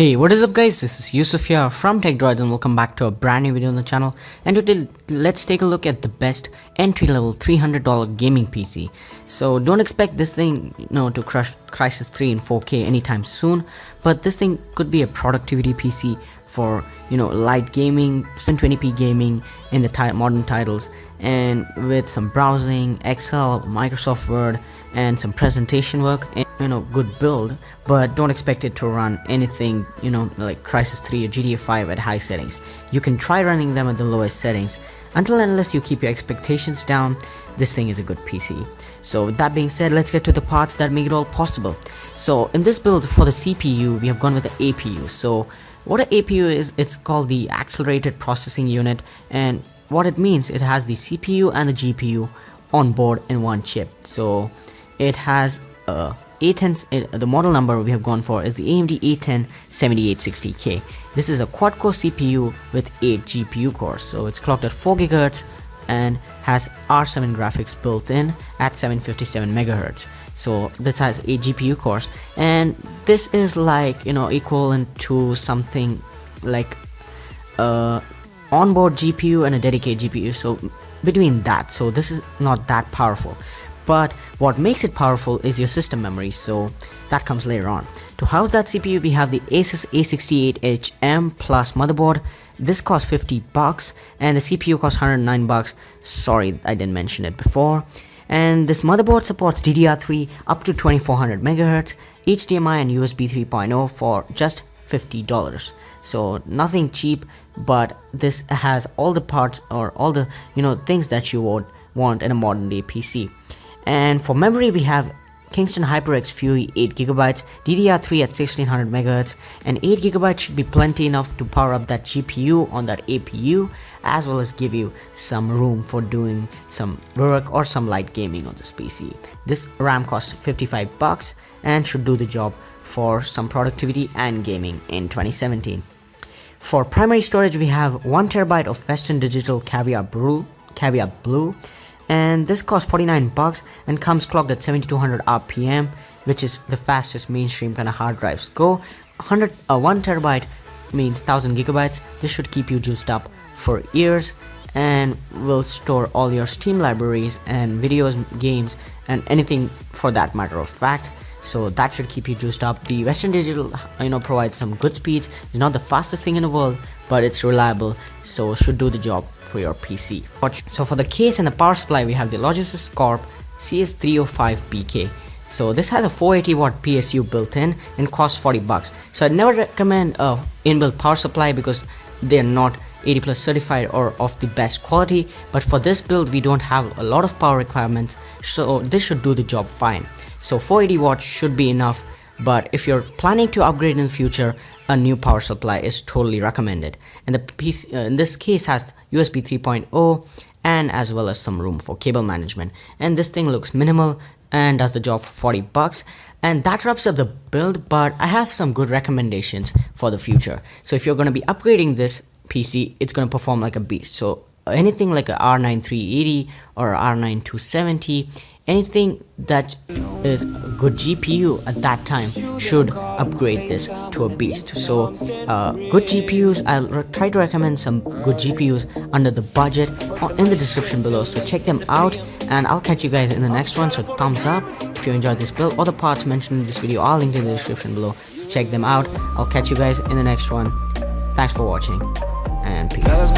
Hey, what is up guys, this is Yusuf here from TECHDROIDS and welcome back to a brand new video on the channel. And today let's take a look at the best entry-level $300 gaming PC. So don't expect this thing to crush Crysis 3 in 4K anytime soon, but this thing could be a productivity PC for light gaming, 720p gaming in the modern titles, and with some browsing, Excel, Microsoft Word, and some presentation work, and good build. But don't expect it to run anything like Crysis 3 or GTA 5 at high settings. You can try running them at the lowest settings. Until and unless you keep your expectations down, this thing is a good PC. So with that being said, let's get to the parts that make it all possible. So in this build for the CPU, we have gone with the APU. So what an APU is, it's called the Accelerated Processing Unit, and what it means, it has the CPU and the GPU on board in one chip. So it has A10, the model number we have gone for is the AMD A10 7860K. This is a quad-core CPU with 8 GPU cores, so it's clocked at 4 GHz and has R7 graphics built in at 757 MHz. So this has 8 GPU cores, and this is like equivalent to something like onboard GPU and a dedicated GPU, so between that. So this is not that powerful, but what makes it powerful is your system memory, so that comes later on. To house that CPU, we have the Asus A68HM Plus motherboard. This costs $50 and the CPU costs $109. Sorry, I didn't mention it before. And this motherboard supports DDR3 up to 2400 MHz, HDMI and USB 3.0 for just $50. So nothing cheap, but this has all the parts or all the things that you would want in a modern day PC. And for memory, we have Kingston HyperX Fury 8GB, DDR3 at 1600 MHz, and 8GB should be plenty enough to power up that GPU on that APU, as well as give you some room for doing some work or some light gaming on this PC. This RAM costs $55 and should do the job for some productivity and gaming in 2017. For primary storage, we have 1TB of Western Digital Caviar Blue, and this costs $49 and comes clocked at 7200 RPM, which is the fastest mainstream kind of hard drives go. 1 TB means 1000 GB. This should keep you juiced up for years and will store all your Steam libraries and videos, games, and anything for that matter of fact. So that should keep you juiced up. The Western Digital provides some good speeds. It's not the fastest thing in the world, but it's reliable, so should do the job for your PC. So for the case and the power supply, we have the Logitech Corp CS305PK. So this has a 480 watt PSU built in and costs $40. So I'd never recommend a inbuilt power supply because they're not 80+ certified or of the best quality, but for this build we don't have a lot of power requirements, so this should do the job fine. So 480 watts should be enough, but if you're planning to upgrade in the future, a new power supply is totally recommended. And the PC in this case has USB 3.0 and as well as some room for cable management. And this thing looks minimal and does the job for $40. And that wraps up the build, but I have some good recommendations for the future. So if you're going to be upgrading this PC, it's going to perform like a beast. So anything like a R9 380 or R9 270, anything that is a good GPU at that time should upgrade this to a beast. So good GPUs, I'll try to recommend some good GPUs under the budget in the description below, so check them out, and I'll catch you guys in the next one. So thumbs up if you enjoyed this build, or the parts mentioned in this video are linked in the description below, so check them out. I'll catch you guys in the next one. Thanks for watching and peace.